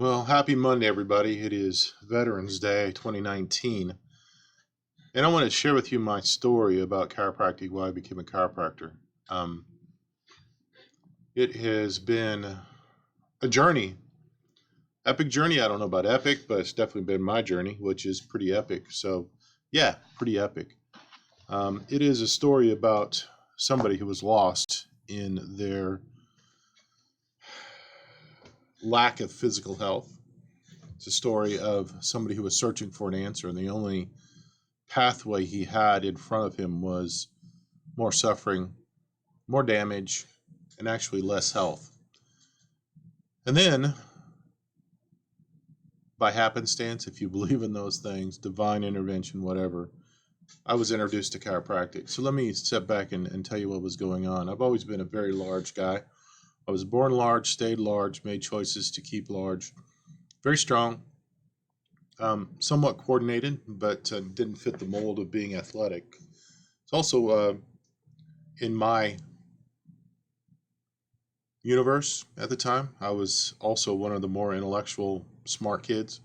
Well, happy Monday, everybody. It is Veterans Day 2019. And I want to share with you my story about chiropractic, why I became a chiropractor. Um, it has been a journey, epic journey. I don't know about epic, but it's definitely been my journey, which is pretty epic. So, yeah, pretty epic. It is a story about somebody who was lost in their lack of physical health. It's a story of somebody who was searching for an answer, and the only pathway he had in front of him was more suffering, more damage, and actually less health. And then, by happenstance, if you believe in those things, divine intervention, whatever, I was introduced to chiropractic. So let me step back and tell you what was going on. I've always been a very large guy. I was born large, stayed large, made choices to keep large. Very strong, somewhat coordinated, but didn't fit the mold of being athletic. It's also in my universe at the time. I was also one of the more intellectual, smart kids.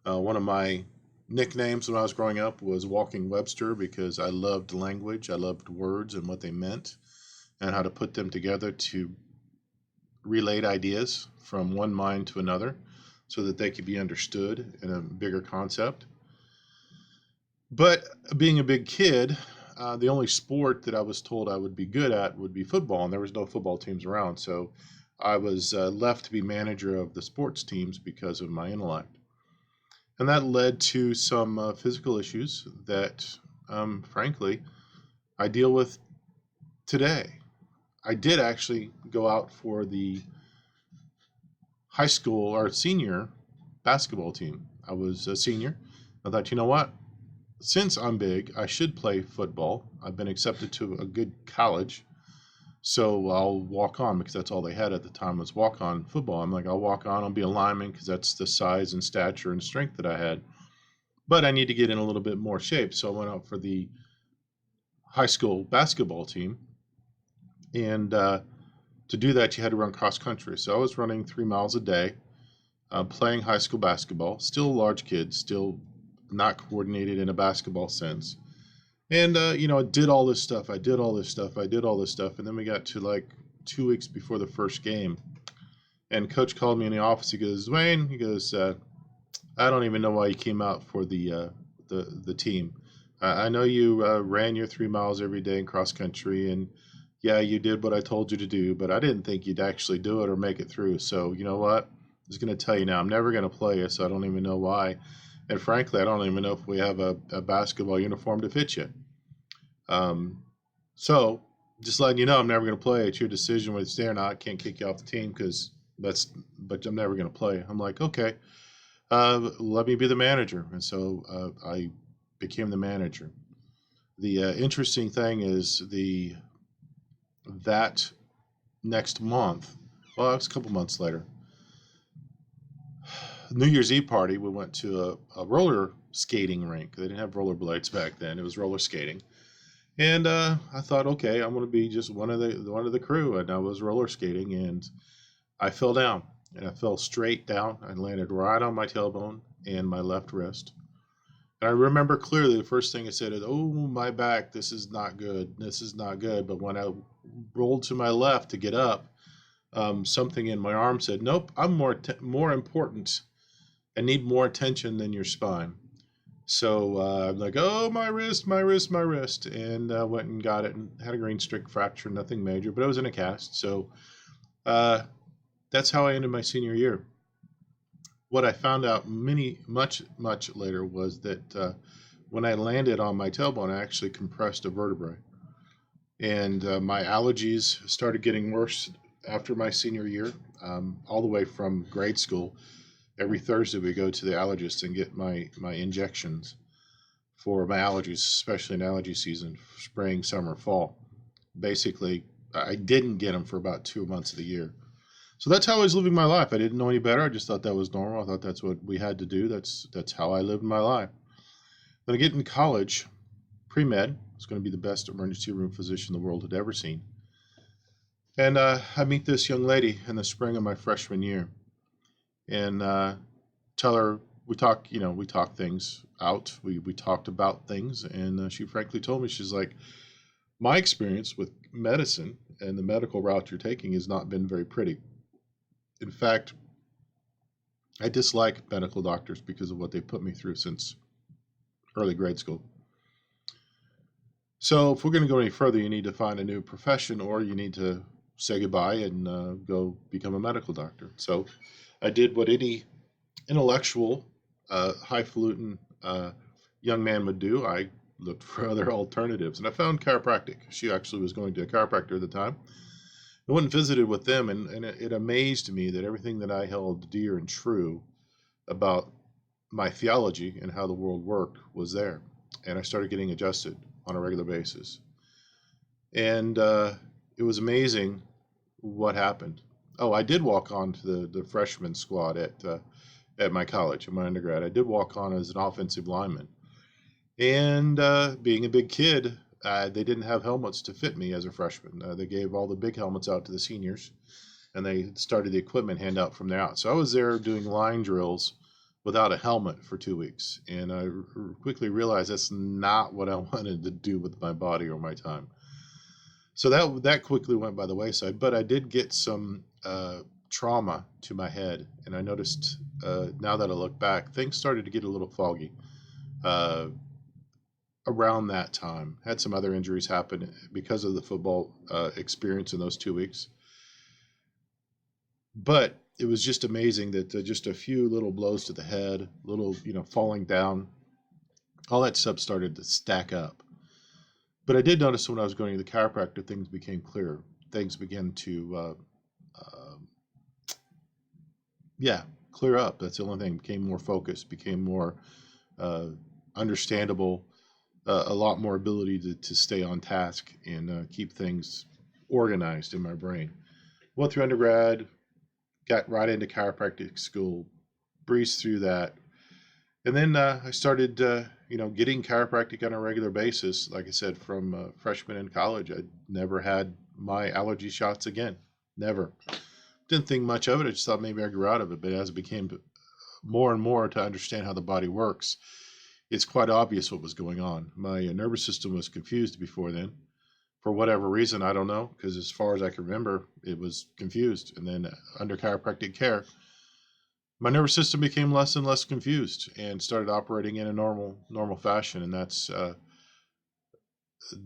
One of my nicknames when I was growing up was Walking Webster because I loved language. I loved words and what they meant and how to put them together to relate ideas from one mind to another so that they could be understood in a bigger concept. But being a big kid, the only sport that I was told I would be good at would be football, and there was no football teams around. So I was left to be manager of the sports teams because of my intellect. And that led to some physical issues that, frankly, I deal with today. I did actually go out for the high school or senior basketball team. I was a senior. I thought, you know what? Since I'm big, I should play football. I've been accepted to a good college, so I'll walk on because that's all they had at the time was walk on football. I'm like, I'll walk on, I'll be a lineman because that's the size and stature and strength that I had. But I need to get in a little bit more shape, so I went out for the high school basketball team. And to do that, you had to run cross country. So I was running 3 miles a day, playing high school basketball. Still a large kid, still not coordinated in a basketball sense. And I did all this stuff. I did all this stuff. I did all this stuff. And then we got to like 2 weeks before the first game, and coach called me in the office. He goes, Wayne. He goes, I don't even know why you came out for the team. I know you ran your 3 miles every day in cross country, and yeah, you did what I told you to do. But I didn't think you'd actually do it or make it through. So you know what? I was going to tell you now. I'm never going to play you, so I don't even know why. And frankly, I don't even know if we have a basketball uniform to fit you. Um, so just letting you know, I'm never going to play. It's your decision whether to stay or not. I can't kick you off the team but I'm never going to play. I'm like, okay, let me be the manager. And so I became the manager. The interesting thing is that next month, well, it was a couple months later, New Year's Eve party, we went to a roller skating rink. They didn't have roller blades back then. It was roller skating. And I thought, okay, I'm going to be just one of the crew. And I was roller skating, and I fell down, and I fell straight down. I landed right on my tailbone and my left wrist. And I remember clearly the first thing I said is, "Oh, my back! This is not good. This is not good." But when I rolled to my left to get up, something in my arm said, "Nope, I'm more important and need more attention than your spine." So I'm like, oh, my wrist, my wrist, my wrist. And went and got it and had a green streak fracture, nothing major, but I was in a cast. So uh, that's how I ended my senior year. What I found out much later was that when I landed on my tailbone, I actually compressed a vertebrae. And my allergies started getting worse after my senior year, all the way from grade school. Every Thursday, we go to the allergist and get my injections for my allergies, especially in allergy season, spring, summer, fall. Basically, I didn't get them for about 2 months of the year. So that's how I was living my life. I didn't know any better. I just thought that was normal. I thought that's what we had to do. That's how I lived my life. Then I get in college, pre-med. I was going to be the best emergency room physician the world had ever seen. And I meet this young lady in the spring of my freshman year. and tell her we talked things out. We talked about things, and she frankly told me, she's like, my experience with medicine and the medical route you're taking has not been very pretty. In fact, I dislike medical doctors because of what they put me through since early grade school. So if we're going to go any further, you need to find a new profession, or you need to say goodbye and go become a medical doctor. So I did what any intellectual, highfalutin young man would do. I looked for other alternatives, and I found chiropractic. She actually was going to a chiropractor at the time. I went and visited with them, and it amazed me that everything that I held dear and true about my theology and how the world worked was there. And I started getting adjusted on a regular basis. And it was amazing what happened. Oh, I did walk on to the freshman squad at my college, at my undergrad. I did walk on as an offensive lineman. And being a big kid, they didn't have helmets to fit me as a freshman. They gave all the big helmets out to the seniors, and they started the equipment handout from there out. So I was there doing line drills without a helmet for 2 weeks, and I quickly realized that's not what I wanted to do with my body or my time. So that quickly went by the wayside. But I did get some trauma to my head, and I noticed now that I look back, things started to get a little foggy. Around that time, had some other injuries happen because of the football experience in those 2 weeks. But it was just amazing that just a few little blows to the head, little, falling down, all that stuff started to stack up. But I did notice when I was going to the chiropractor, things became clearer. Things began to, clear up. That's the only thing. Became more focused, became more understandable, a lot more ability to stay on task and keep things organized in my brain. Went through undergrad, got right into chiropractic school, breezed through that, and then I started, getting chiropractic on a regular basis. Like I said, from freshman in college, I never had my allergy shots again. Never. Didn't think much of it. I just thought maybe I grew out of it. But as it became more and more to understand how the body works, it's quite obvious what was going on. My nervous system was confused before then. For whatever reason, I don't know, because as far as I can remember, it was confused. And then under chiropractic care, my nervous system became less and less confused and started operating in a normal fashion. And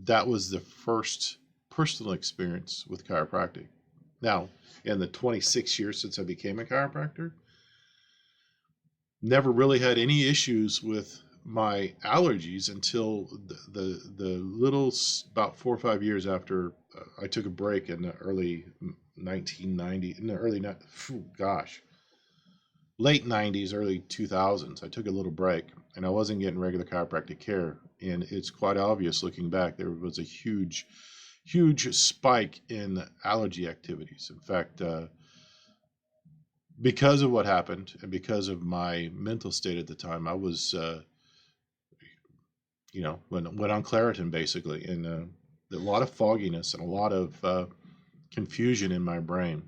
that was the first personal experience with chiropractic. Now, in the 26 years since I became a chiropractor, never really had any issues with my allergies until the little about 4 or 5 years after I took a break in the early 1990, in the early late 90s, early 2000s. I took a little break, and I wasn't getting regular chiropractic care, and it's quite obvious looking back there was a huge spike in allergy activities. In fact, because of what happened and because of my mental state at the time, I was went on Claritin basically, and a lot of fogginess and a lot of confusion in my brain.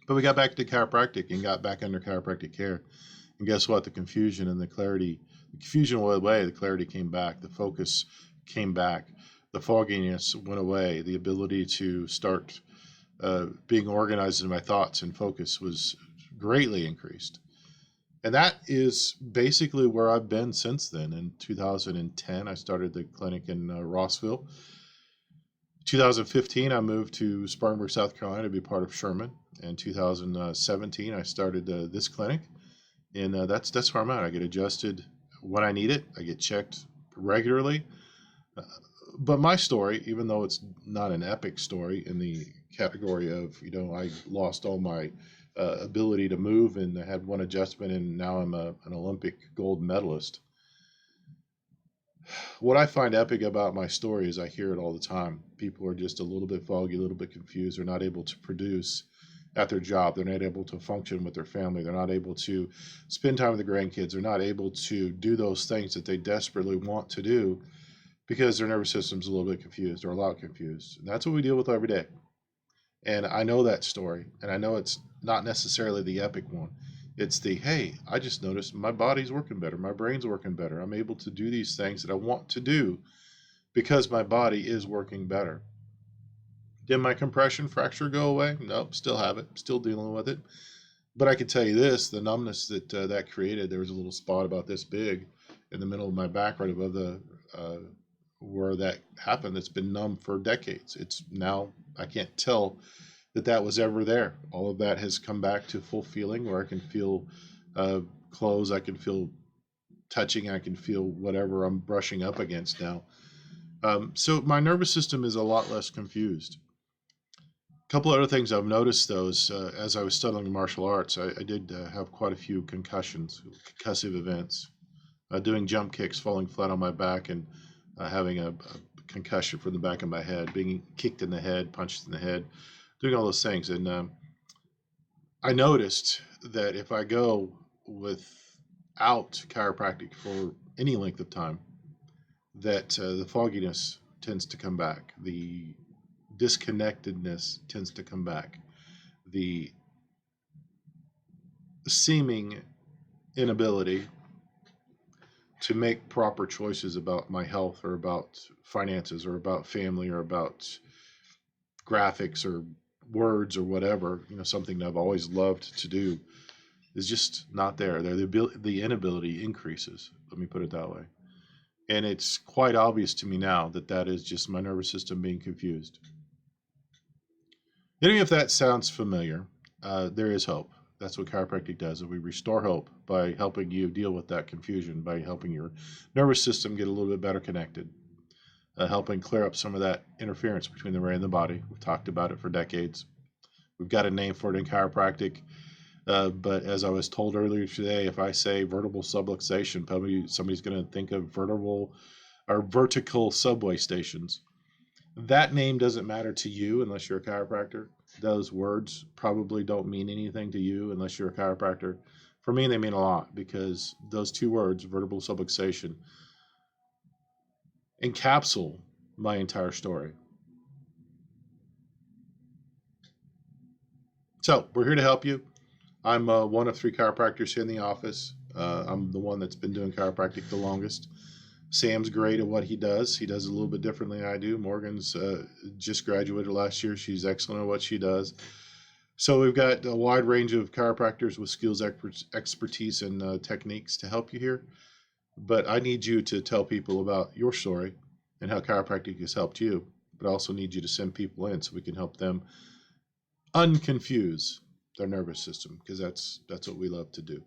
But we got back to chiropractic and got back under chiropractic care, and guess what? The confusion and the confusion went away. The clarity came back. The focus came back. The fogginess went away. The ability to start being organized in my thoughts and focus was greatly increased. And that is basically where I've been since then. In 2010, I started the clinic in Rossville. 2015, I moved to Spartanburg, South Carolina to be part of Sherman. In 2017, I started this clinic, and that's where I'm at. I get adjusted when I need it. I get checked regularly. But my story, even though it's not an epic story in the category of, I lost all my ability to move, and I had one adjustment, and now I'm an Olympic gold medalist. What I find epic about my story is I hear it all the time. People are just a little bit foggy, a little bit confused. They're not able to produce at their job. They're not able to function with their family. They're not able to spend time with the grandkids. They're not able to do those things that they desperately want to do because their nervous system's a little bit confused or a lot confused. And that's what we deal with every day. And I know that story, and I know it's not necessarily the epic one. It's the, hey, I just noticed my body's working better, my brain's working better. I'm able to do these things that I want to do because my body is working better. Did my compression fracture go away? Nope, still have it, still dealing with it. But I can tell you this, the numbness that that created, there was a little spot about this big in the middle of my back right above the where that happened. It's been numb for decades. It's now, I can't tell that that was ever there. All of that has come back to full feeling where I can feel clothes, I can feel touching, I can feel whatever I'm brushing up against now. So my nervous system is a lot less confused. A couple other things I've noticed, though, is as I was studying martial arts, I did have quite a few concussions, concussive events, doing jump kicks, falling flat on my back, and having a concussion from the back of my head, being kicked in the head, punched in the head, doing all those things. And I noticed that if I go without chiropractic for any length of time, that the fogginess tends to come back, the disconnectedness tends to come back, the seeming inability to make proper choices about my health or about finances or about family or about graphics or words or whatever, something that I've always loved to do is just not there. The inability increases. Let me put it that way. And it's quite obvious to me now that that is just my nervous system being confused. Any if that sounds familiar, there is hope. That's what chiropractic does. We restore hope by helping you deal with that confusion, by helping your nervous system get a little bit better connected, helping clear up some of that interference between the brain and the body. We've talked about it for decades. We've got a name for it in chiropractic. But as I was told earlier today, if I say vertebral subluxation, probably somebody's going to think of vertical subway stations. That name doesn't matter to you unless you're a chiropractor. Those words probably don't mean anything to you unless you're a chiropractor. For me, they mean a lot because those two words, vertebral subluxation, encapsulate my entire story. So we're here to help you. I'm one of 3 chiropractors here in the office. I'm the one that's been doing chiropractic the longest. Sam's great at what he does. He does it a little bit differently than I do. Morgan's just graduated last year. She's excellent at what she does. So we've got a wide range of chiropractors with skills, expertise, and techniques to help you here. But I need you to tell people about your story and how chiropractic has helped you. But I also need you to send people in so we can help them unconfuse their nervous system, because that's what we love to do.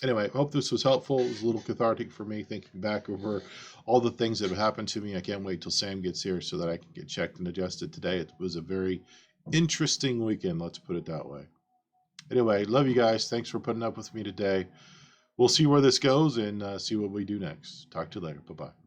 Anyway, I hope this was helpful. It was a little cathartic for me thinking back over all the things that have happened to me. I can't wait till Sam gets here so that I can get checked and adjusted today. It was a very interesting weekend, let's put it that way. Anyway, love you guys. Thanks for putting up with me today. We'll see where this goes and see what we do next. Talk to you later. Bye-bye.